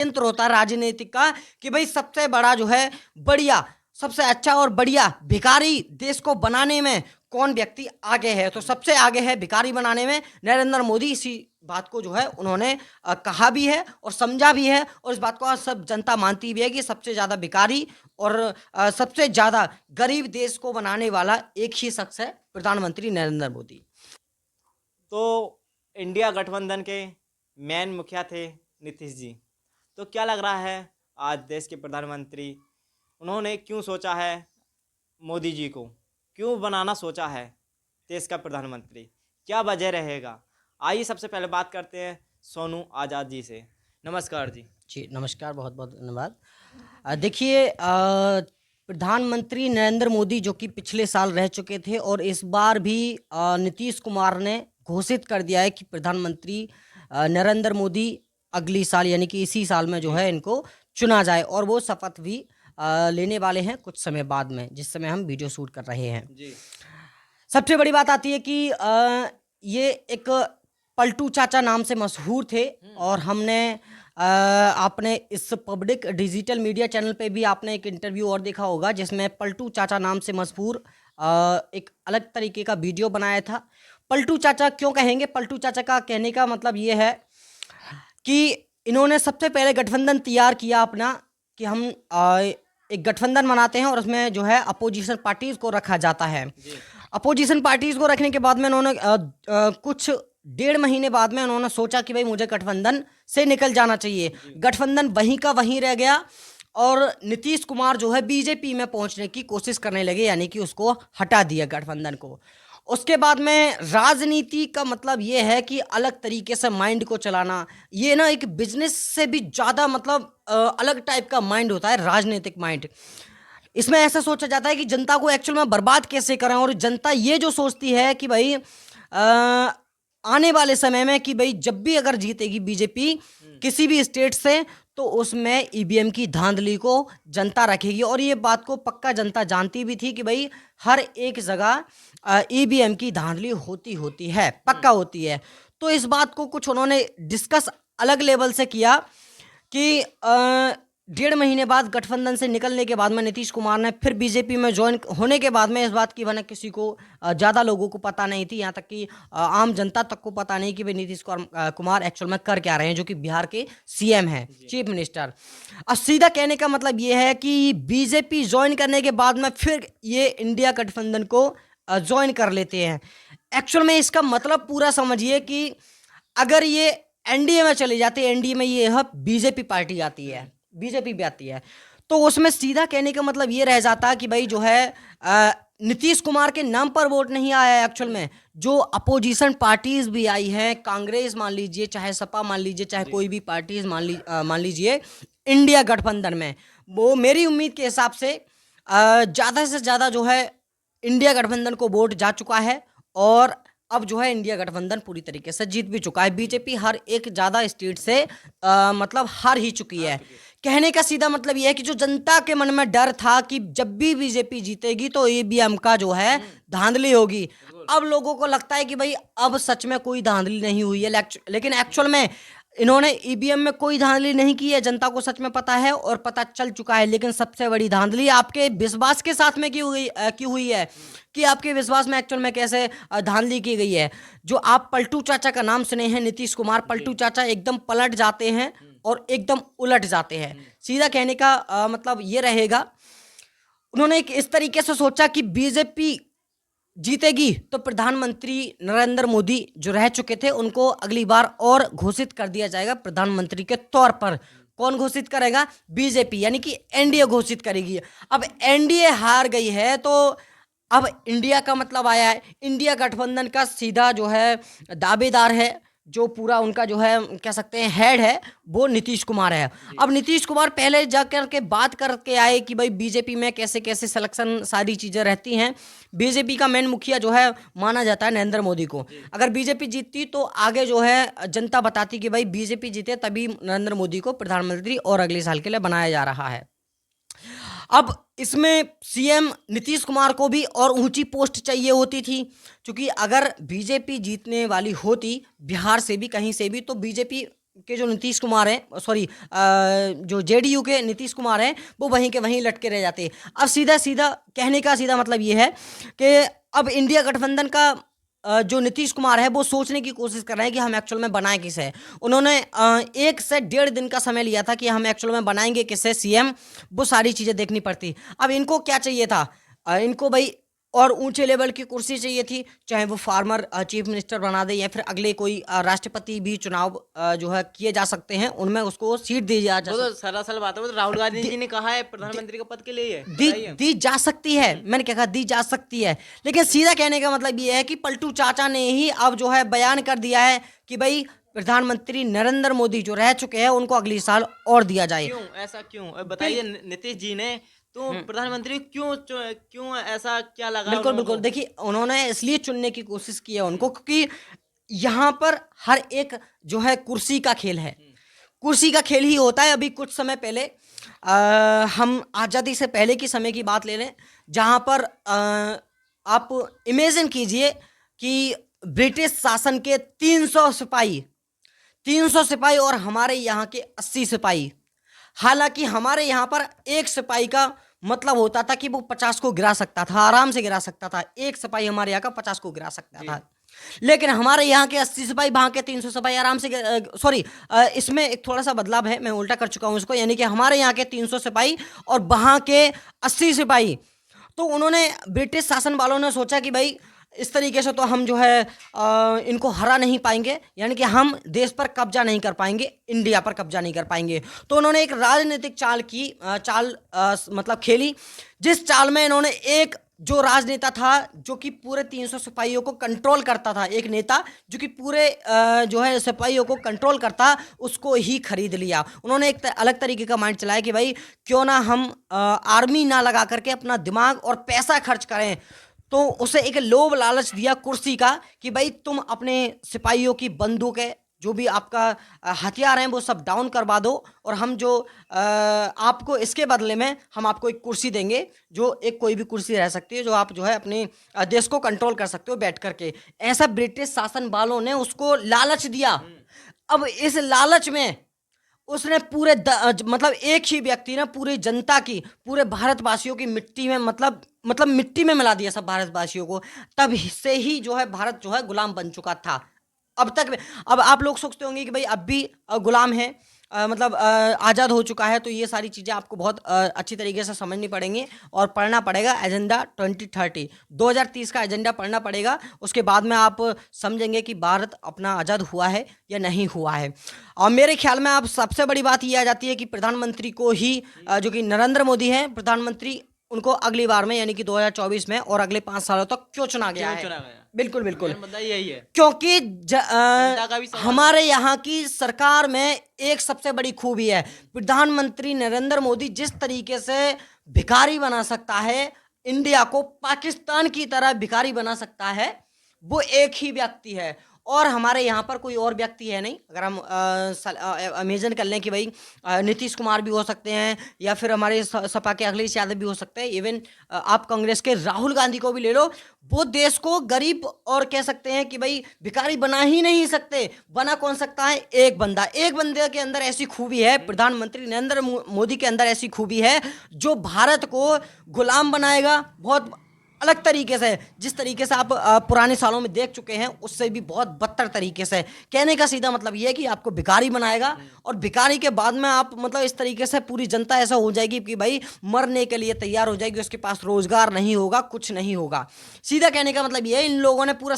यंत्र होता है राजनीतिक का कि भाई सबसे बड़ा जो है बढ़िया, सबसे अच्छा और बढ़िया भिखारी देश को बनाने में कौन व्यक्ति आगे है, तो सबसे आगे है भिखारी बनाने में नरेंद्र मोदी। इसी बात को जो है उन्होंने कहा भी है और समझा भी है, और इस बात को आज सब जनता मानती भी है कि सबसे ज़्यादा भिखारी और सबसे ज़्यादा गरीब देश को बनाने वाला एक ही शख्स है, प्रधानमंत्री नरेंद्र मोदी। तो इंडिया गठबंधन के मेन मुखिया थे नीतीश जी, तो क्या लग रहा है आज देश के प्रधानमंत्री उन्होंने क्यों सोचा है मोदी जी को क्यों बनाना सोचा है देश का प्रधानमंत्री, क्या वजह रहेगा? आइए सबसे पहले बात करते हैं सोनू आज़ाद जी से। नमस्कार जी। जी नमस्कार, बहुत बहुत धन्यवाद। देखिए, प्रधानमंत्री नरेंद्र मोदी जो कि पिछले साल रह चुके थे और इस बार भी नीतीश कुमार ने घोषित कर दिया है कि प्रधानमंत्री नरेंद्र मोदी अगली साल यानी कि इसी साल में जो है इनको चुना जाए, और वो शपथ भी लेने वाले हैं कुछ समय बाद में, जिस समय हम वीडियो शूट कर रहे हैं जी। सबसे बड़ी बात आती है कि ये एक पलटू चाचा नाम से मशहूर थे, और हमने आपने इस पब्लिक डिजिटल मीडिया चैनल पे भी आपने एक इंटरव्यू और देखा होगा जिसमें पलटू चाचा नाम से मशहूर एक अलग तरीके का वीडियो बनाया था। पलटू चाचा क्यों कहेंगे? पलटू चाचा का कहने का मतलब ये है कि इन्होंने सबसे पहले गठबंधन तैयार किया अपना, कि हम एक गठबंधन बनाते हैं और उसमें जो है अपोजिशन पार्टीज को रखा जाता है। अपोजिशन पार्टीज को रखने के बाद में उन्होंने कुछ 1.5 महीने बाद में उन्होंने सोचा कि भाई मुझे गठबंधन से निकल जाना चाहिए। गठबंधन वहीं का वहीं रह गया और नीतीश कुमार जो है बीजेपी में पहुंचने की कोशिश करने लगे, यानी कि उसको हटा दिया गठबंधन को। उसके बाद में राजनीति का मतलब ये है कि अलग तरीके से माइंड को चलाना, ये ना एक बिजनेस से भी ज़्यादा मतलब अलग टाइप का माइंड होता है, राजनीतिक माइंड। इसमें ऐसा सोचा जाता है कि जनता को एक्चुअल में बर्बाद कैसे करें, और जनता ये जो सोचती है कि भाई आने वाले समय में कि भाई जब भी अगर जीतेगी बीजेपी किसी भी स्टेट से, तो उसमें ईवीएम की धांधली को जनता रखेगी। और ये बात को पक्का जनता जानती भी थी कि भाई हर एक जगह ईवीएम की धांधली होती है, पक्का होती है। तो इस बात को कुछ उन्होंने डिस्कस अलग लेवल से किया कि 1.5 महीने बाद गठबंधन से निकलने के बाद में नीतीश कुमार ने फिर बीजेपी में ज्वाइन होने के बाद में इस बात की वजह किसी को ज़्यादा लोगों को पता नहीं थी, यहाँ तक कि आम जनता तक को पता नहीं कि भाई नीतीश कुमार एक्चुअल में कर क्या रहे हैं, जो कि बिहार के सीएम हैं, चीफ मिनिस्टर। अब सीधा कहने का मतलब ये है कि बीजेपी ज्वाइन करने के बाद में फिर ये इंडिया गठबंधन को ज्वाइन कर लेते हैं। एक्चुअल में इसका मतलब पूरा समझिए कि अगर ये एनडीए में चले जाते हैं, एनडीए में ये बीजेपी पार्टी आती है, बीजेपी भी आती है, तो उसमें सीधा कहने का मतलब ये रह जाता कि भाई जो है नीतीश कुमार के नाम पर वोट नहीं आया है। एक्चुअल में जो अपोजिशन पार्टीज भी आई हैं, कांग्रेस मान लीजिए, चाहे सपा मान लीजिए, चाहे कोई भी पार्टीज मान लीजिए इंडिया गठबंधन में, वो मेरी उम्मीद के हिसाब से ज़्यादा से ज़्यादा जो है इंडिया गठबंधन को वोट जा चुका है, और अब जो है इंडिया गठबंधन पूरी तरीके से जीत भी चुका है। बीजेपी हर एक ज़्यादा स्टेट से मतलब हार ही चुकी है। कहने का सीधा मतलब यह है कि जो जनता के मन में डर था कि जब भी बीजेपी जीतेगी तो ईवीएम का जो है धांधली होगी, अब लोगों को लगता है कि भाई अब सच में कोई धांधली नहीं हुई है। लेकिन एक्चुअल में इन्होंने ईवीएम में कोई धांधली नहीं की है, जनता को सच में पता है और पता चल चुका है। लेकिन सबसे बड़ी धांधली आपके विश्वास के साथ में की हुई है कि आपके विश्वास में एक्चुअल में कैसे धांधली की गई है। जो आप पलटू चाचा का नाम सुने हैं, नीतीश कुमार, पलटू चाचा एकदम पलट जाते हैं और एकदम उलट जाते हैं। सीधा कहने का मतलब ये रहेगा, उन्होंने एक इस तरीके से सोचा कि बीजेपी जीतेगी तो प्रधानमंत्री नरेंद्र मोदी जो रह चुके थे उनको अगली बार और घोषित कर दिया जाएगा प्रधानमंत्री के तौर पर। कौन घोषित करेगा? बीजेपी, यानी कि एनडीए घोषित करेगी। अब एनडीए हार गई है तो अब इंडिया का मतलब आया है। इंडिया गठबंधन का सीधा जो है दावेदार है, जो पूरा उनका जो है कह सकते हैं हेड है, वो नीतीश कुमार है। अब नीतीश कुमार पहले जाकर के बात करके आए कि भाई बीजेपी में कैसे कैसे सिलेक्शन सारी चीज़ें रहती हैं। बीजेपी का मेन मुखिया जो है माना जाता है नरेंद्र मोदी को। अगर बीजेपी जीतती तो आगे जो है जनता बताती कि भाई बीजेपी जीते तभी नरेंद्र मोदी को प्रधानमंत्री और अगले साल के लिए बनाया जा रहा है। अब इसमें सीएम नीतीश कुमार को भी और ऊंची पोस्ट चाहिए होती थी, क्योंकि अगर बीजेपी जीतने वाली होती बिहार से भी कहीं से भी तो बीजेपी के जो नीतीश कुमार हैं, सॉरी जो जेडीयू के नीतीश कुमार हैं, वो वहीं के वहीं लटके रह जाते हैं। अब सीधा सीधा कहने का सीधा मतलब ये है कि अब इंडिया गठबंधन का जो नीतीश कुमार है वो सोचने की कोशिश कर रहे हैं कि हम एक्चुअल में बनाएं किसे। उन्होंने 1 से 1.5 दिन का समय लिया था कि हम एक्चुअल में बनाएंगे किसे सीएम, वो सारी चीज़ें देखनी पड़ती। अब इनको क्या चाहिए था, इनको भाई और ऊंचे लेवल की कुर्सी चाहिए थी, चाहे वो फार्मर चीफ मिनिस्टर बना दे या फिर अगले कोई राष्ट्रपति भी चुनाव जो है किए जा सकते हैं, उनमें उसको सीट दी जा वो तो सरासर बात है, वो तो राहुल गांधी जी ने कहा है प्रधानमंत्री के पद के लिए है। दी जा सकती है। मैंने क्या कहा, दी जा सकती है, लेकिन सीधा कहने का मतलब ये है कि पलटू चाचा ने ही अब जो है बयान कर दिया है कि भाई प्रधानमंत्री नरेंद्र मोदी जो रह चुके हैं उनको अगले साल और दिया जाए। क्यों ऐसा, क्यों बताइए नीतीश जी ने तो प्रधानमंत्री क्यों ऐसा क्या लगा? बिल्कुल बिल्कुल, देखिए उन्होंने इसलिए चुनने की कोशिश की है उनको क्योंकि यहाँ पर हर एक जो है कुर्सी का खेल है, कुर्सी का खेल ही होता है। अभी कुछ समय पहले हम आज़ादी से पहले की समय की बात ले लें, जहाँ पर आप इमेजिन कीजिए कि ब्रिटिश शासन के 300 सिपाही और हमारे यहाँ के 80 सिपाही। हालांकि हमारे यहाँ पर एक सिपाही का मतलब होता था कि वो 50 को गिरा सकता था, आराम से गिरा सकता था। एक सिपाही हमारे यहाँ का 50 को गिरा सकता था, लेकिन हमारे यहाँ के 80 सिपाही वहाँ के 300 सिपाही आराम से, सॉरी इसमें एक थोड़ा सा बदलाव है, मैं उल्टा कर चुका हूँ इसको, यानी कि हमारे यहाँ के 300 सिपाही और वहाँ के 80 सिपाही। तो उन्होंने, ब्रिटिश शासन वालों ने सोचा कि भाई इस तरीके से तो हम जो है इनको हरा नहीं पाएंगे, यानी कि हम देश पर कब्जा नहीं कर पाएंगे, इंडिया पर कब्जा नहीं कर पाएंगे। तो उन्होंने एक राजनीतिक चाल मतलब खेली, जिस चाल में इन्होंने एक जो राजनेता था जो कि पूरे 300 सिपाहियों को कंट्रोल करता था, एक नेता जो कि पूरे जो है सिपाहियों को कंट्रोल करता, उसको ही खरीद लिया। उन्होंने एक अलग तरीके का माइंड चलाया कि भाई क्यों ना हम आर्मी ना लगा करके अपना दिमाग और पैसा खर्च करें। तो उसे एक लोभ लालच दिया कुर्सी का कि भाई तुम अपने सिपाहियों की बंदूकें, जो भी आपका हथियार हैं वो सब डाउन करवा दो, और हम जो आपको इसके बदले में हम आपको एक कुर्सी देंगे, जो एक कोई भी कुर्सी रह सकती है, जो आप जो है अपने देश को कंट्रोल कर सकते हो बैठ करके। ऐसा ब्रिटिश शासन वालों ने उसको लालच दिया। अब इस लालच में उसने पूरे मतलब एक ही व्यक्ति ने पूरी जनता की, पूरे भारतवासियों की मिट्टी में मतलब मिट्टी में मिला दिया सब भारतवासियों को। तब से ही जो है भारत जो है गुलाम बन चुका था। अब तक अब आप लोग सोचते होंगे कि भाई अब भी गुलाम है, मतलब आज़ाद हो चुका है। तो ये सारी चीज़ें आपको बहुत अच्छी तरीके से समझनी पड़ेंगी और पढ़ना पड़ेगा। एजेंडा 2030 का एजेंडा पढ़ना पड़ेगा, उसके बाद में आप समझेंगे कि भारत अपना आज़ाद हुआ है या नहीं हुआ है। और मेरे ख्याल में अब सबसे बड़ी बात ये आ जाती है कि प्रधानमंत्री को ही जो कि नरेंद्र मोदी हैं प्रधानमंत्री, उनको अगली बार में यानी कि 2024 में और अगले 5 सालों तक क्यों चुना गया है? बिल्कुल बिल्कुल, यही है क्योंकि हमारे यहाँ की सरकार में एक सबसे बड़ी खूबी है, प्रधानमंत्री नरेंद्र मोदी जिस तरीके से भिखारी बना सकता है, इंडिया को पाकिस्तान की तरह भिखारी बना सकता है, वो एक ही व्यक्ति है। और हमारे यहाँ पर कोई और व्यक्ति है नहीं। अगर हम इमेजिन कर लें कि भाई नीतीश कुमार भी हो सकते हैं, या फिर हमारे सपा के अखिलेश यादव भी हो सकते हैं, इवन आप कांग्रेस के राहुल गांधी को भी ले लो, वो देश को गरीब और कह सकते हैं कि भाई भिखारी बना ही नहीं सकते। बना कौन सकता है? एक बंदे के अंदर ऐसी खूबी है, प्रधानमंत्री नरेंद्र मोदी के अंदर ऐसी खूबी है जो भारत को गुलाम बनाएगा बहुत अलग तरीके से। जिस तरीके से आप पुराने सालों में देख चुके हैं, उससे भी बहुत बदतर तरीके से। कहने का सीधा मतलब ये है कि आपको भिखारी बनाएगा, और भिखारी के बाद में आप मतलब इस तरीके से पूरी जनता ऐसा हो जाएगी कि भाई मरने के लिए तैयार हो जाएगी, उसके पास रोजगार नहीं होगा, कुछ नहीं होगा। सीधा कहने का मतलब ये है, इन लोगों ने पूरा